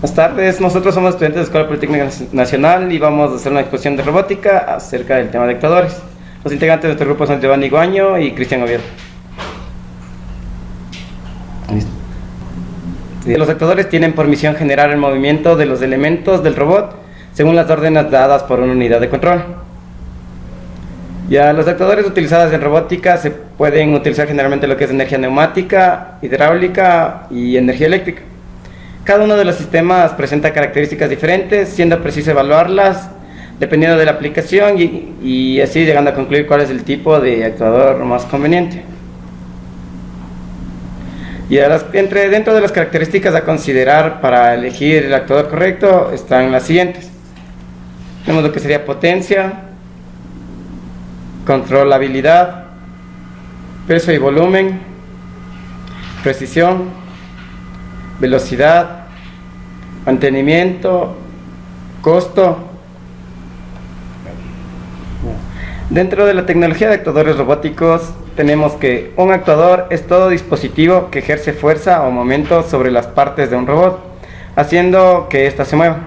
Buenas tardes, nosotros somos estudiantes de Escuela Politécnica Nacional y vamos a hacer una exposición de robótica acerca del tema de actuadores. Los integrantes de nuestro grupo son Giovanni Guaño y Cristian Oviedo. Los actuadores tienen por misión generar el movimiento de los elementos del robot según las órdenes dadas por una unidad de control. Los actuadores utilizados en robótica se pueden utilizar generalmente lo que es energía neumática, hidráulica y energía eléctrica. Cada uno de los sistemas presenta características diferentes, siendo preciso evaluarlas dependiendo de la aplicación y así llegando a concluir cuál es el tipo de actuador más conveniente. Dentro de las características a considerar para elegir el actuador correcto están las siguientes. Tenemos lo que sería potencia, controlabilidad, peso y volumen, precisión, velocidad, mantenimiento, costo. Dentro de la tecnología de actuadores robóticos tenemos que un actuador es todo dispositivo que ejerce fuerza o momento sobre las partes de un robot, haciendo que ésta se mueva.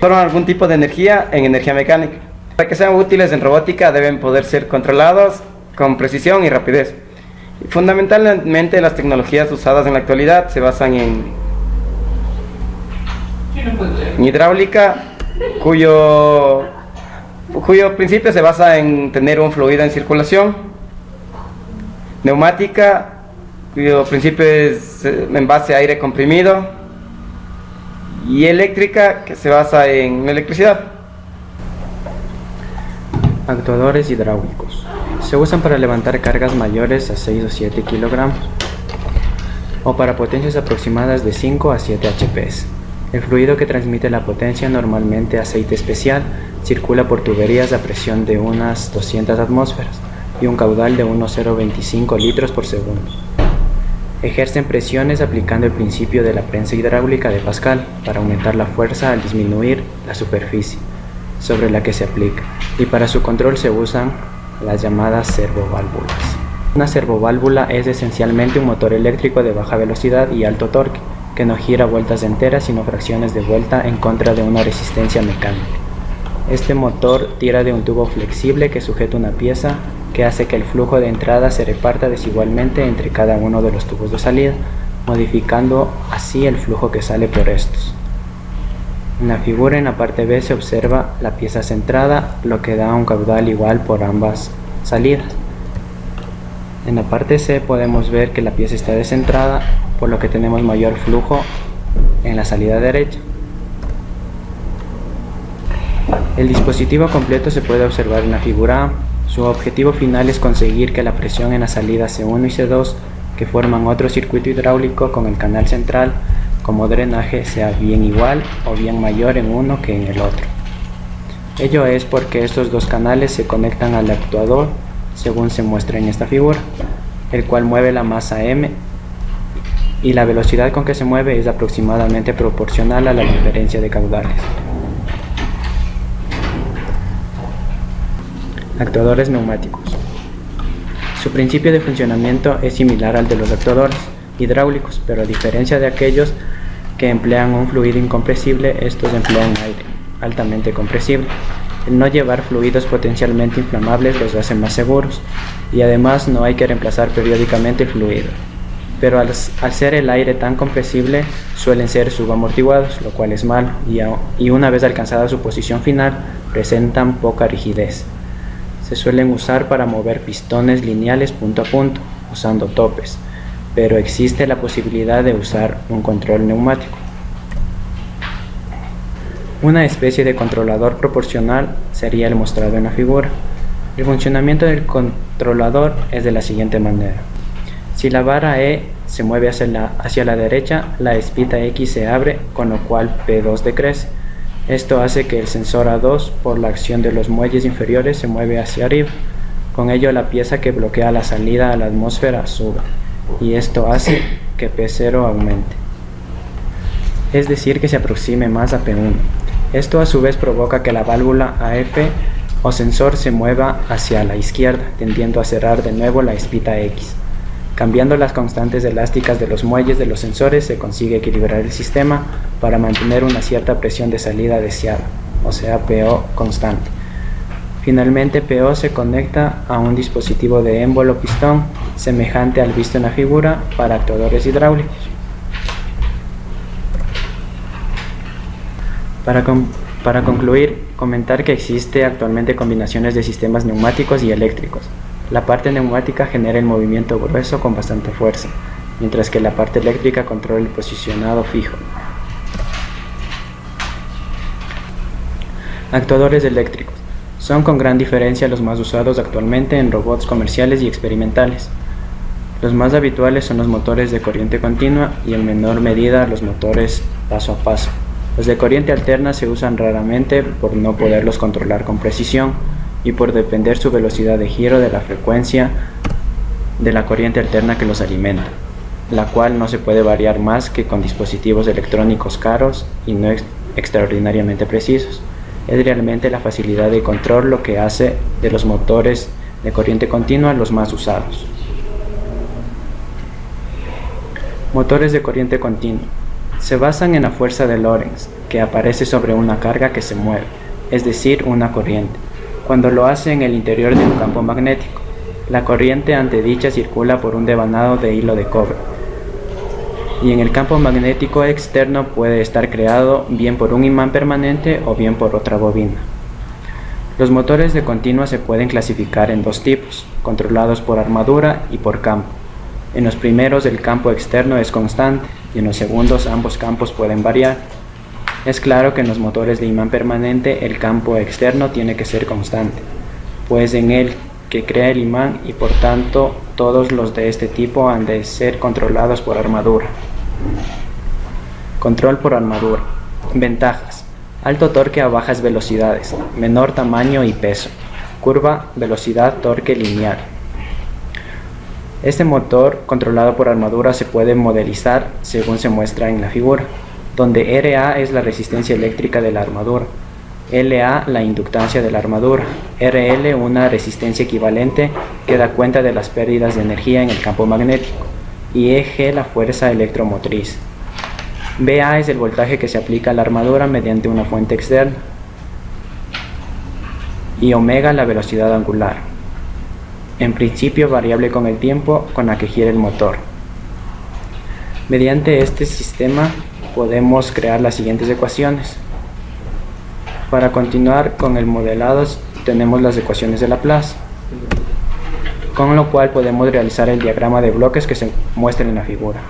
Forman algún tipo de energía en energía mecánica. Para que sean útiles en robótica deben poder ser controlados con precisión y rapidez. Fundamentalmente las tecnologías usadas en la actualidad se basan en hidráulica, cuyo principio se basa en tener un fluido en circulación, neumática, cuyo principio es en base a aire comprimido, y eléctrica, que se basa en electricidad. Actuadores hidráulicos. Se usan para levantar cargas mayores a 6 o 7 kilogramos o para potencias aproximadas de 5 a 7 hps. El fluido que transmite la potencia, normalmente aceite especial, circula por tuberías a presión de unas 200 atmósferas y un caudal de unos 0,25 litros por segundo. Ejercen presiones aplicando el principio de la prensa hidráulica de Pascal para aumentar la fuerza al disminuir la superficie sobre la que se aplica, y para su control se usan las llamadas servoválvulas. Una servoválvula es esencialmente un motor eléctrico de baja velocidad y alto torque, que no gira vueltas enteras sino fracciones de vuelta en contra de una resistencia mecánica. Este motor tira de un tubo flexible que sujeta una pieza que hace que el flujo de entrada se reparta desigualmente entre cada uno de los tubos de salida, modificando así el flujo que sale por estos. En la figura en la parte B se observa la pieza centrada, lo que da un caudal igual por ambas salidas. En la parte C podemos ver que la pieza está descentrada, por lo que tenemos mayor flujo en la salida derecha. El dispositivo completo se puede observar en la figura A. Su objetivo final es conseguir que la presión en las salidas C1 y C2, que forman otro circuito hidráulico con el canal central como drenaje, sea bien igual o bien mayor en uno que en el otro. Ello es porque estos dos canales se conectan al actuador según se muestra en esta figura, el cual mueve la masa M y la velocidad con que se mueve es aproximadamente proporcional a la diferencia de caudales. Actuadores neumáticos. Su principio de funcionamiento es similar al de los actuadores hidráulicos, pero a diferencia de aquellos que emplean un fluido incompresible, estos emplean aire altamente compresible. El no llevar fluidos potencialmente inflamables los hace más seguros, y además no hay que reemplazar periódicamente el fluido. Pero al ser el aire tan compresible, suelen ser subamortiguados, lo cual es malo, y una vez alcanzada su posición final, presentan poca rigidez. Se suelen usar para mover pistones lineales punto a punto, usando topes, pero existe la posibilidad de usar un control neumático. Una especie de controlador proporcional sería el mostrado en la figura. El funcionamiento del controlador es de la siguiente manera. Si la vara E se mueve hacia la derecha, la espita X se abre, con lo cual P2 decrece. Esto hace que el sensor A2, por la acción de los muelles inferiores, se mueve hacia arriba. Con ello la pieza que bloquea la salida a la atmósfera sube, y esto hace que P0 aumente, es decir, que se aproxime más a P1. Esto a su vez provoca que la válvula AF o sensor se mueva hacia la izquierda, tendiendo a cerrar de nuevo la espita X. Cambiando las constantes elásticas de los muelles de los sensores se consigue equilibrar el sistema para mantener una cierta presión de salida deseada, o sea PO constante. Finalmente PO se conecta a un dispositivo de émbolo pistón semejante al visto en la figura para actuadores hidráulicos. Para concluir, comentar que existe actualmente combinaciones de sistemas neumáticos y eléctricos. La parte neumática genera el movimiento grueso con bastante fuerza, mientras que la parte eléctrica controla el posicionado fijo. Actuadores eléctricos. Son con gran diferencia los más usados actualmente en robots comerciales y experimentales. Los más habituales son los motores de corriente continua y en menor medida los motores paso a paso. Los de corriente alterna se usan raramente por no poderlos controlar con precisión y por depender su velocidad de giro de la frecuencia de la corriente alterna que los alimenta, la cual no se puede variar más que con dispositivos electrónicos caros y no extraordinariamente precisos. Es realmente la facilidad de control lo que hace de los motores de corriente continua los más usados. Motores de corriente continua. Se basan en la fuerza de Lorentz, que aparece sobre una carga que se mueve, es decir, una corriente, cuando lo hace en el interior de un campo magnético. La corriente ante dicha circula por un devanado de hilo de cobre, y en el campo magnético externo puede estar creado bien por un imán permanente o bien por otra bobina. Los motores de continua se pueden clasificar en dos tipos, controlados por armadura y por campo. En los primeros el campo externo es constante y en los segundos ambos campos pueden variar. Es claro que en los motores de imán permanente el campo externo tiene que ser constante, pues en él que crea el imán y por tanto todos los de este tipo han de ser controlados por armadura. Control por armadura. Ventajas: alto torque a bajas velocidades, menor tamaño y peso, curva, velocidad, torque lineal. Este motor controlado por armadura se puede modelizar según se muestra en la figura, donde RA es la resistencia eléctrica de la armadura, LA la inductancia de la armadura, RL una resistencia equivalente que da cuenta de las pérdidas de energía en el campo magnético, y EG la fuerza electromotriz. BA es el voltaje que se aplica a la armadura mediante una fuente externa, y omega la velocidad angular, en principio variable con el tiempo con la que gira el motor. Mediante este sistema podemos crear las siguientes ecuaciones. Para continuar con el modelado tenemos las ecuaciones de Laplace, con lo cual podemos realizar el diagrama de bloques que se muestra en la figura.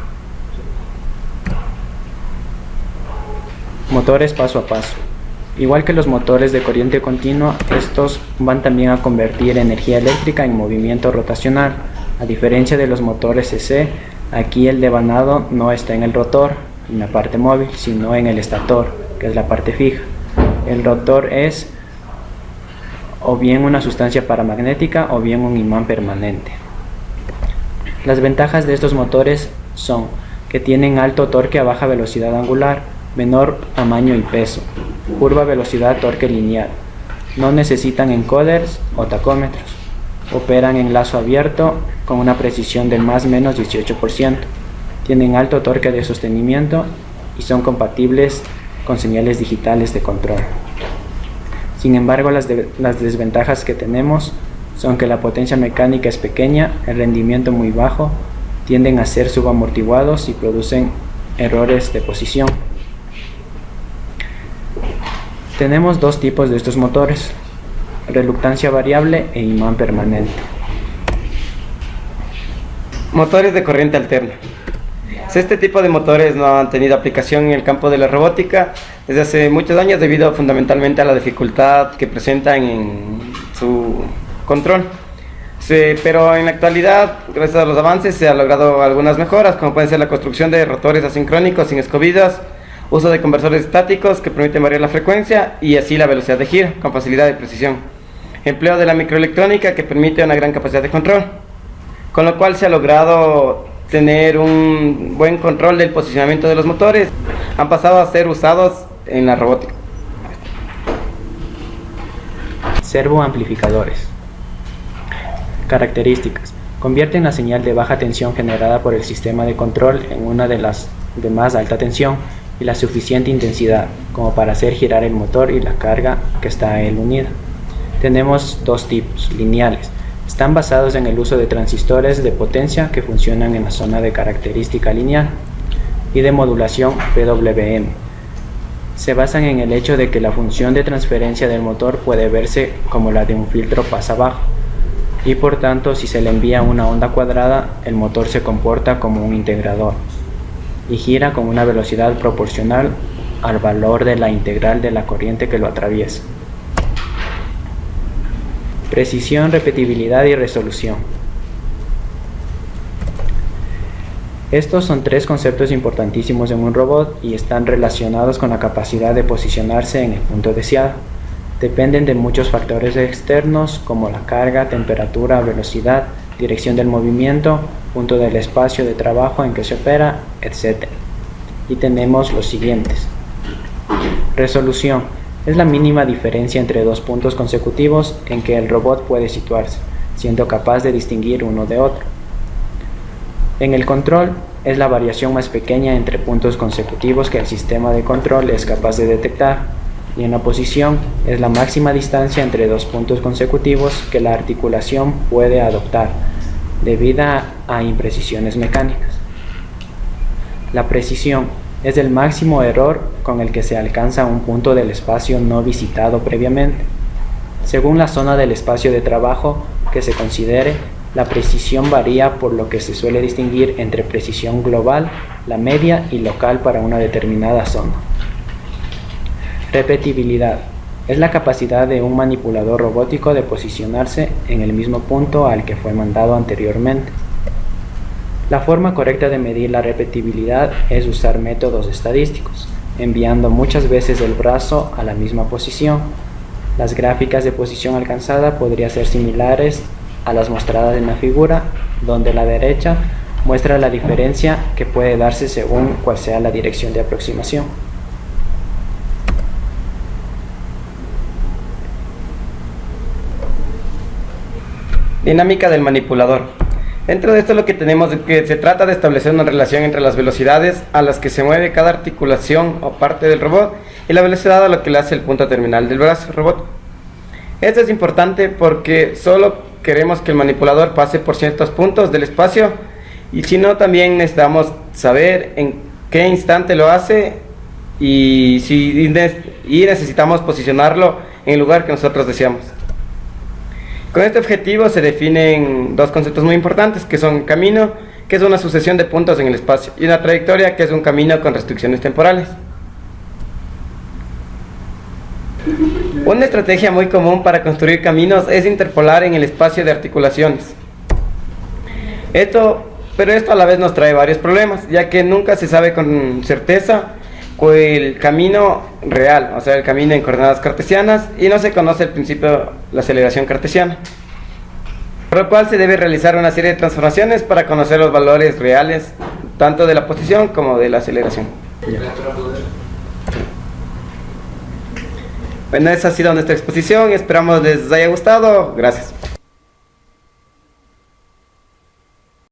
Motores paso a paso. Igual que los motores de corriente continua, estos van también a convertir energía eléctrica en movimiento rotacional. A diferencia de los motores CC, aquí el devanado no está en el rotor, en la parte móvil, sino en el estator, que es la parte fija. El rotor es o bien una sustancia paramagnética o bien un imán permanente. Las ventajas de estos motores son que tienen alto torque a baja velocidad angular, menor tamaño y peso, curva, velocidad, torque lineal, no necesitan encoders o tacómetros, operan en lazo abierto con una precisión de más o menos 18%, tienen alto torque de sostenimiento y son compatibles con señales digitales de control. Sin embargo, las desventajas que tenemos son que la potencia mecánica es pequeña, el rendimiento muy bajo, tienden a ser subamortiguados y producen errores de posición. Tenemos dos tipos de estos motores: reluctancia variable e imán permanente. Motores de corriente alterna. Este tipo de motores no han tenido aplicación en el campo de la robótica desde hace muchos años debido fundamentalmente a la dificultad que presentan en su control. Pero en la actualidad, gracias a los avances, se han logrado algunas mejoras, como pueden ser la construcción de rotores asincrónicos sin escobillas, uso de conversores estáticos que permiten variar la frecuencia y así la velocidad de giro con facilidad y precisión. Empleo de la microelectrónica que permite una gran capacidad de control, con lo cual se ha logrado tener un buen control del posicionamiento de los motores. Han pasado a ser usados en la robótica. Servoamplificadores. Características: Convierten la señal de baja tensión generada por el sistema de control en una de las de más alta tensión y la suficiente intensidad como para hacer girar el motor y la carga que está a él unida. Tenemos dos tipos, lineales. Están basados en el uso de transistores de potencia que funcionan en la zona de característica lineal, y de modulación PWM. Se basan en el hecho de que la función de transferencia del motor puede verse como la de un filtro pasa-bajo, y por tanto si se le envía una onda cuadrada, el motor se comporta como un integrador y gira con una velocidad proporcional al valor de la integral de la corriente que lo atraviesa. Precisión, repetibilidad y resolución. Estos son tres conceptos importantísimos en un robot y están relacionados con la capacidad de posicionarse en el punto deseado. Dependen de muchos factores externos como la carga, temperatura, velocidad, dirección del movimiento, punto del espacio de trabajo en que se opera, etc. Y tenemos los siguientes. Resolución. Es la mínima diferencia entre dos puntos consecutivos en que el robot puede situarse, siendo capaz de distinguir uno de otro. En el control, es la variación más pequeña entre puntos consecutivos que el sistema de control es capaz de detectar, y en la posición, es la máxima distancia entre dos puntos consecutivos que la articulación puede adoptar, debido a imprecisiones mecánicas. La precisión es el máximo error con el que se alcanza un punto del espacio no visitado previamente. Según la zona del espacio de trabajo que se considere, la precisión varía por lo que se suele distinguir entre precisión global, la media y local para una determinada zona. Repetibilidad es la capacidad de un manipulador robótico de posicionarse en el mismo punto al que fue mandado anteriormente. La forma correcta de medir la repetibilidad es usar métodos estadísticos, enviando muchas veces el brazo a la misma posición. Las gráficas de posición alcanzada podrían ser similares a las mostradas en la figura, donde la derecha muestra la diferencia que puede darse según cuál sea la dirección de aproximación. Dinámica del manipulador. Dentro de esto lo que tenemos es que se trata de establecer una relación entre las velocidades a las que se mueve cada articulación o parte del robot y la velocidad a lo que le hace el punto terminal del brazo robot. Esto es importante porque solo queremos que el manipulador pase por ciertos puntos del espacio, y si no, también necesitamos saber en qué instante lo hace y necesitamos posicionarlo en el lugar que nosotros deseamos. Con este objetivo se definen dos conceptos muy importantes, que son camino, que es una sucesión de puntos en el espacio, y una trayectoria, que es un camino con restricciones temporales. Una estrategia muy común para construir caminos es interpolar en el espacio de articulaciones. Pero esto a la vez nos trae varios problemas, ya que nunca se sabe con certeza el camino real, o sea, el camino en coordenadas cartesianas, y no se conoce el principio, la aceleración cartesiana. Por lo cual se debe realizar una serie de transformaciones para conocer los valores reales, tanto de la posición como de la aceleración. Bueno, esa ha sido nuestra exposición, esperamos les haya gustado. Gracias.